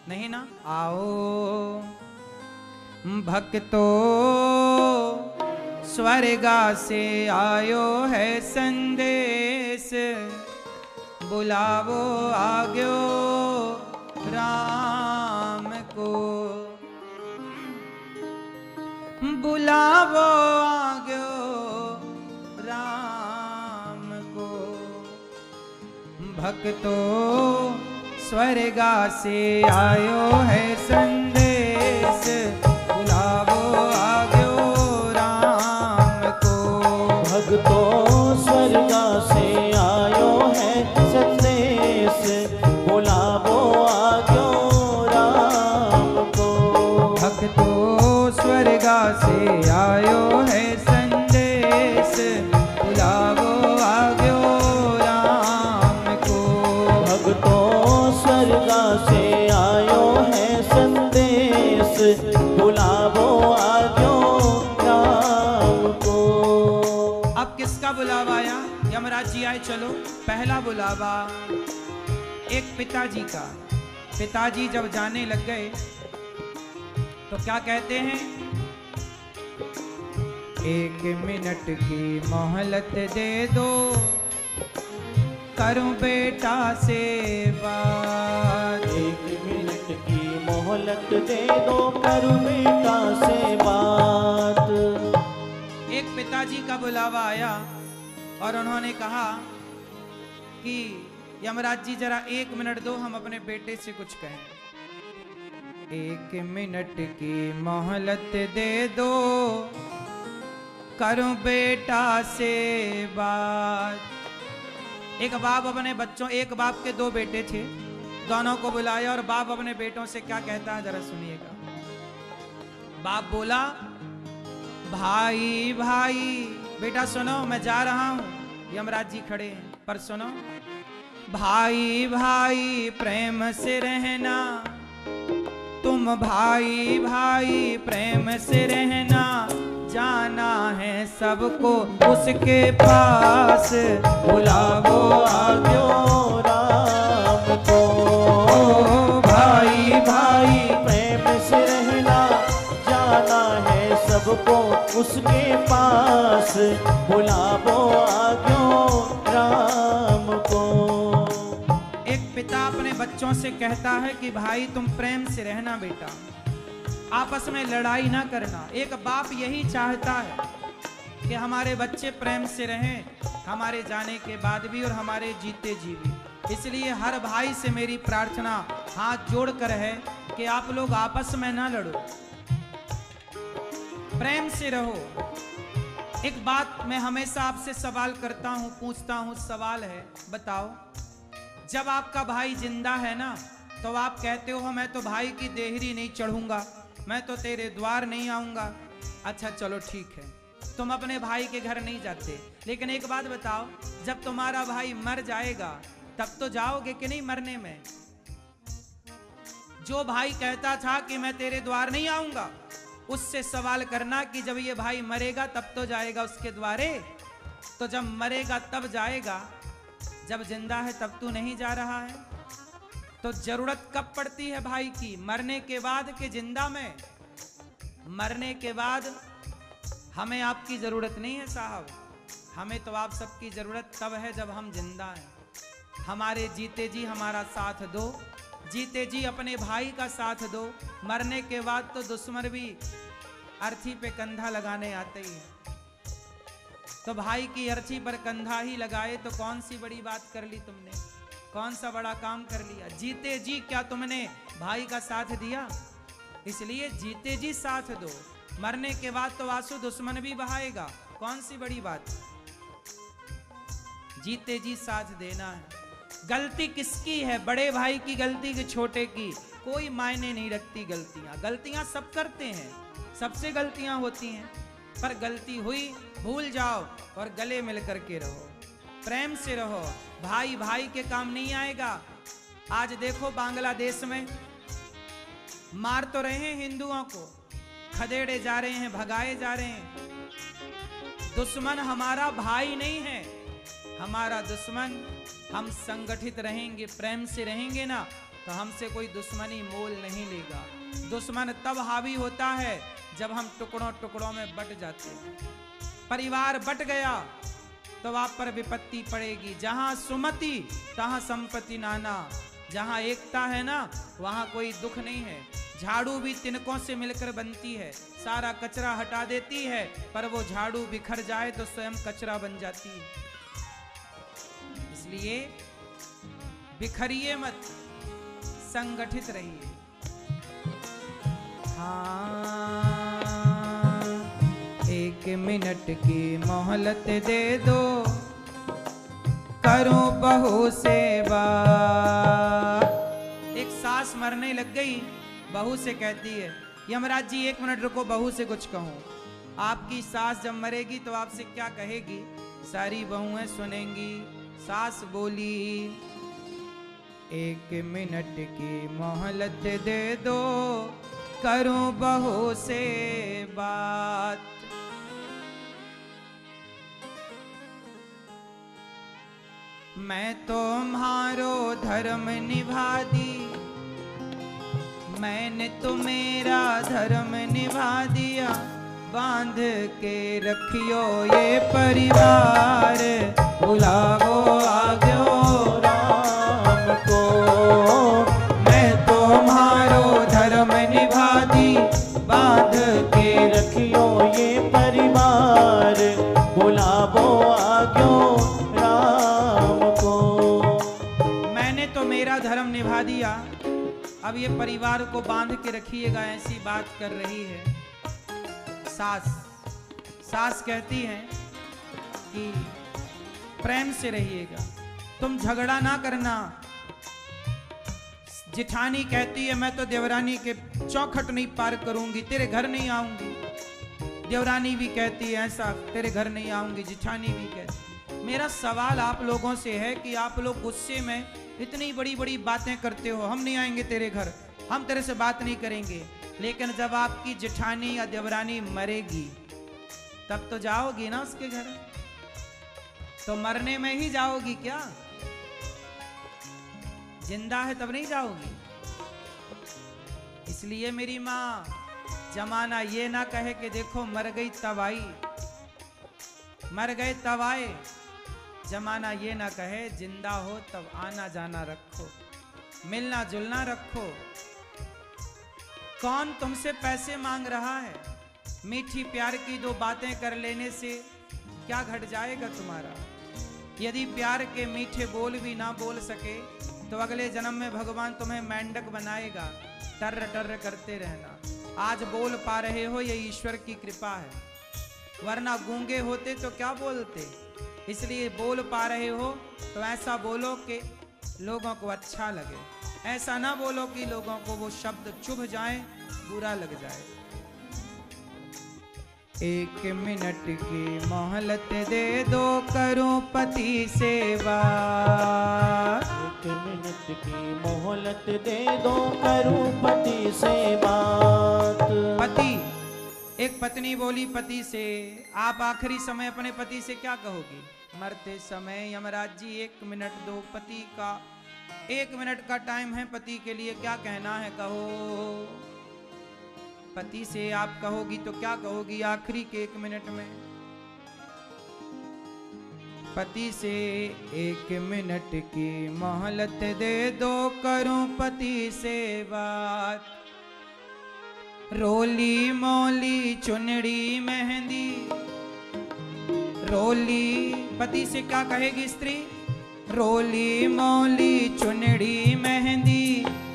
नहीं ना? आओ भक्तो स्वर्गा से आयो है संदेश, बुलावो आग्यो राम को, बुलावो आग्यो राम को। भक्तो स्वर्गा से आयो है संदेश, बुलावो आग्यो राम को। भक्तो स्वर्गा से आयो है संदेश, बुलावो आग्यो राम को। भक्तो स्वर्गा से आयो है संदेश, बुलावो आग्यो राम को। भक्तो स्वर्गा से आयो है संदेश, बुलावो आग्यो राम को। अब किसका बुलावा आया? यमराज जी आए। चलो, पहला बुलावा एक पिताजी का। पिताजी जब जाने लग गए तो क्या कहते हैं? 1 मिनट की मोहलत दे दो, करूं बेटा से बात। 1 मिनट की मोहलत दे दो, करूं बेटा से बात। एक पिताजी का बुलावा आया और उन्होंने कहा कि यमराज जी जरा 1 मिनट दो, हम अपने बेटे से कुछ कहें। 1 मिनट की मोहलत दे दो, करूं बेटा से बात। एक बाप अपने बच्चों, एक बाप के 2 बेटे थे, दोनों को बुलाया और बाप अपने बेटों से क्या कहता है जरा सुनिएगा। बाप बोला, भाई भाई बेटा सुनो, मैं जा रहा हूं, यमराज जी खड़े हैं, पर सुनो। भाई भाई प्रेम से रहना, तुम भाई भाई प्रेम से रहना, जाना है सबको उसके पास, बुलावो आग्यो राम को। भाई भाई प्रेम से रहना, जाना है सबको उसके पास, बुलावो आग्यो राम को। एक पिता अपने बच्चों से कहता है कि भाई तुम प्रेम से रहना बेटा, आपस में लड़ाई ना करना। एक बाप यही चाहता है कि हमारे बच्चे प्रेम से रहें, हमारे जाने के बाद भी और हमारे जीते जी भी। इसलिए हर भाई से मेरी प्रार्थना हाथ जोड़कर है कि आप लोग आपस में ना लड़ो, प्रेम से रहो। एक बात मैं हमेशा आपसे सवाल करता हूं, पूछता हूं, सवाल है, बताओ, जब आपका भाई जिंदा है ना तो आप कहते हो मैं तो भाई की देहरी नहीं चढ़ूंगा, मैं तो तेरे द्वार नहीं आऊंगा। अच्छा चलो ठीक है, तुम अपने भाई के घर नहीं जाते, लेकिन एक बात बताओ, जब तुम्हारा भाई मर जाएगा तब तो जाओगे कि नहीं मरने में? जो भाई कहता था कि मैं तेरे द्वार नहीं आऊंगा, उससे सवाल करना कि जब ये भाई मरेगा तब तो जाएगा उसके द्वारे। तो जब मरेगा तब जाएगा, जब जिंदा है तब तू नहीं जा रहा है। तो जरूरत कब पड़ती है भाई की? मरने के बाद के जिंदा में? मरने के बाद हमें आपकी जरूरत नहीं है साहब, हमें तो आप सबकी जरूरत तब है जब हम जिंदा हैं। हमारे जीते जी हमारा साथ दो, जीते जी अपने भाई का साथ दो। मरने के बाद तो दुश्मन भी अर्थी पे कंधा लगाने आते ही हैं। तो भाई की अर्थी पर कंधा ही लगाए तो कौन सी बड़ी बात कर ली तुमने, कौन सा बड़ा काम कर लिया? जीते जी क्या तुमने भाई का साथ दिया? इसलिए जीते जी साथ दो, मरने के बाद तो आंसू दुश्मन भी बहाएगा, कौन सी बड़ी बात? जीते जी साथ देना है। गलती किसकी है, बड़े भाई की गलती कि छोटे की? कोई मायने नहीं रखती गलतियां। गलतियां सब करते हैं, सबसे गलतियां होती हैं, पर गलती हुई भूल जाओ और गले मिल करके रहो, प्रेम से रहो। भाई भाई के काम नहीं आएगा। आज देखो बांग्लादेश में मार तो रहे हैं हिंदुओं को, खदेड़े जा रहे हैं, भगाए जा रहे हैं। दुश्मन हमारा भाई नहीं है, हमारा दुश्मन हम संगठित रहेंगे, प्रेम से रहेंगे ना, तो हमसे कोई दुश्मनी मोल नहीं लेगा। दुश्मन तब हावी होता है जब हम टुकड़ों टुकड़ों में बट जाते हैं। परिवार बट गया तो आप पर विपत्ति पड़ेगी। जहां सुमति तहां संपत्ति नाना। जहां एकता है ना वहां कोई दुख नहीं है। झाड़ू भी तिनकों से मिलकर बनती है, सारा कचरा हटा देती है, पर वो झाड़ू बिखर जाए तो स्वयं कचरा बन जाती है। इसलिए बिखरिए मत, संगठित रहिए। हाँ, 1 मिनट की मोहलत दे दो, करूं बहू से बात। एक सास मरने लग गई, बहू से कहती है, यमराज जी 1 मिनट रुको, बहू से कुछ कहूं। आपकी सास जब मरेगी तो आपसे क्या कहेगी? सारी बहुएं सुनेंगी। सास बोली, 1 मिनट की मोहलत दे दो, करूं बहू से बात। मैं तुम्हारो धर्म निभा दी, मैंने तो मेरा धर्म निभा दिया, बांध के रखियो ये परिवार, बुलावो आग्यो राम को। मैं तुम्हारो धर्म निभा दी, बांध के रखियो ये परिवार, बुलावो आग्यो राम को। मैंने तो मेरा धर्म निभा दिया, अब ये परिवार को बांध के रखिएगा, ऐसी बात कर रही है सास। सास कहती है कि प्रेम से रहिएगा, तुम झगड़ा ना करना। जिठानी कहती है, मैं तो देवरानी के चौखट नहीं पार करूंगी, तेरे घर नहीं आऊंगी। देवरानी भी कहती है ऐसा, तेरे घर नहीं आऊंगी। जिठानी भी कहती। मेरा सवाल आप लोगों से है कि आप लोग गुस्से में इतनी बड़ी बड़ी बातें करते हो, हम नहीं आएंगे तेरे घर, हम तेरे से बात नहीं करेंगे, लेकिन जब आपकी जेठानी या देवरानी मरेगी तब तो जाओगी ना उसके घर। तो मरने में ही जाओगी क्या? जिंदा है तब नहीं जाओगी। इसलिए मेरी माँ, जमाना ये ना कहे कि देखो मर गई तब आई, मर गए तब आए। जमाना ये ना कहे जिंदा हो तब आना जाना रखो, मिलना जुलना रखो। कौन तुमसे पैसे मांग रहा है? मीठी प्यार की 2 बातें कर लेने से क्या घट जाएगा तुम्हारा? यदि प्यार के मीठे बोल भी ना बोल सके तो अगले जन्म में भगवान तुम्हें मेंढक बनाएगा, टर्र टर्र करते रहना। आज बोल पा रहे हो ये ईश्वर की कृपा है, वरना गूंगे होते तो क्या बोलते। इसलिए बोल पा रहे हो तो ऐसा बोलो कि लोगों को अच्छा लगे, ऐसा ना बोलो कि लोगों को वो शब्द चुभ जाए, बुरा लग जाए। 1 मिनट की मोहलत दे दो, करूं पति से बात। 1 मिनट की मोहलत दे दो, करूं पति से बात। पति, एक पत्नी बोली पति से, आप आखिरी समय अपने पति से क्या कहोगी? मरते समय यमराज जी 1 मिनट दो, पति का 1 मिनट का टाइम है, पति के लिए क्या कहना है कहो। पति से आप कहोगी तो क्या कहोगी आखिरी के 1 मिनट में? पति से 1 मिनट की मोहलत दे दो, करूं पति से बात। रोली मोली चुनड़ी मेहंदी, रोली, पति से क्या कहेगी स्त्री? रोली मोली चुनड़ी मेहंदी,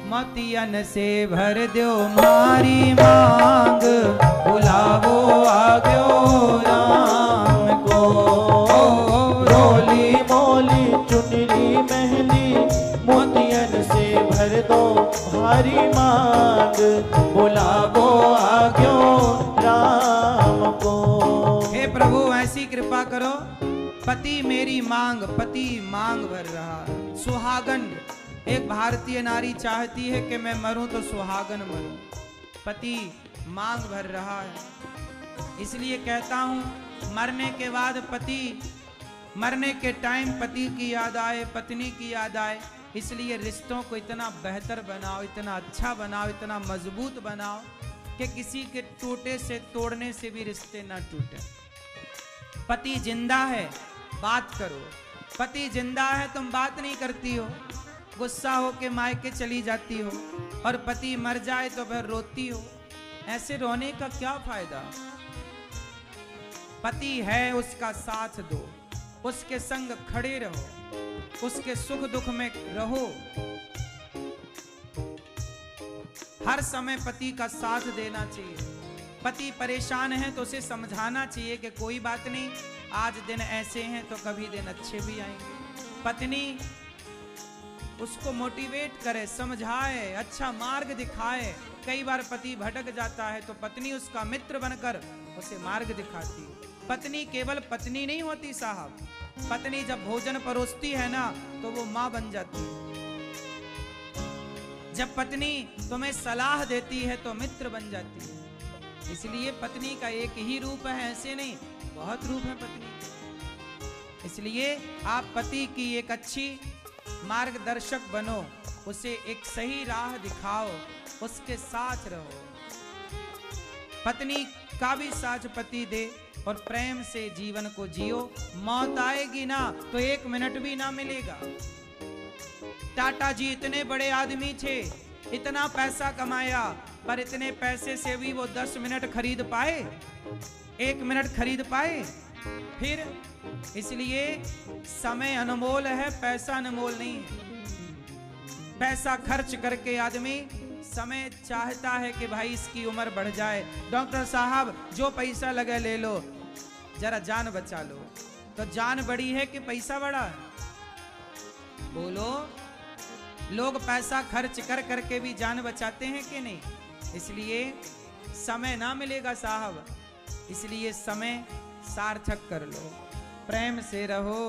मोतियन से भर दो मारी मांग, बुलावो आग्यो राम को। रोली मोली चुनरी मेहंदी, मोतियन से भर दो भारी मांग, बुलावो आग्यो राम को। हे प्रभु ऐसी कृपा करो, पति मेरी मांग, पति मांग भर रहा है। सुहागन, एक भारतीय नारी चाहती है कि मैं मरूं तो सुहागन मरूं, पति मांग भर रहा है। इसलिए कहता हूं मरने के बाद पति, मरने के टाइम पति की याद आए, पत्नी की याद आए, इसलिए रिश्तों को इतना बेहतर बनाओ, इतना अच्छा बनाओ, इतना मजबूत बनाओ कि किसी के टूटे से तोड़ने से भी रिश्ते ना टूटे। पति जिंदा है, बात करो। पति जिंदा है, तुम बात नहीं करती हो, गुस्सा हो के मायके चली जाती हो, और पति मर जाए तो फिर रोती हो। ऐसे रोने का क्या फायदा? पति है, उसका साथ दो, उसके संग खड़े रहो, उसके सुख दुख में रहो। हर समय पति का साथ देना चाहिए। पति परेशान है तो उसे समझाना चाहिए कि कोई बात नहीं, आज दिन ऐसे हैं तो कभी दिन अच्छे भी आएंगे। पत्नी उसको मोटिवेट करे, समझाए, अच्छा मार्ग दिखाए। कई बार पति भटक जाता है तो पत्नी उसका मित्र बनकर उसे मार्ग दिखाती है। पत्नी केवल पत्नी नहीं होती साहब, पत्नी जब भोजन परोसती है ना तो वो माँ बन जाती है। जब पत्नी तुम्हें सलाह देती है तो मित्र बन जाती है। इसलिए पत्नी का एक ही रूप है, ऐसे नहीं, बहुत रूप है पत्नी। इसलिए आप पति की एक अच्छी मार्गदर्शक बनो, उसे एक सही राह दिखाओ, उसके साथ रहो। पत्नी का भी साथ पति दे और प्रेम से जीवन को जियो। मौत आएगी ना तो 1 मिनट भी ना मिलेगा। टाटा जी इतने बड़े आदमी थे, इतना पैसा कमाया, पर इतने पैसे से भी वो 10 मिनट खरीद पाए, 1 मिनट खरीद पाए? फिर इसलिए समय अनमोल है, पैसा अनमोल नहीं है। पैसा खर्च करके आदमी समय चाहता है कि भाई इसकी उम्र बढ़ जाए। डॉक्टर साहब जो पैसा लगे ले लो, जरा जान बचा लो। तो जान बड़ी है कि पैसा बड़ा है? बोलो। लोग पैसा खर्च कर करके भी जान बचाते हैं कि नहीं? इसलिए समय ना मिलेगा साहब, इसलिए समय सार्थक कर लो, प्रेम से रहो।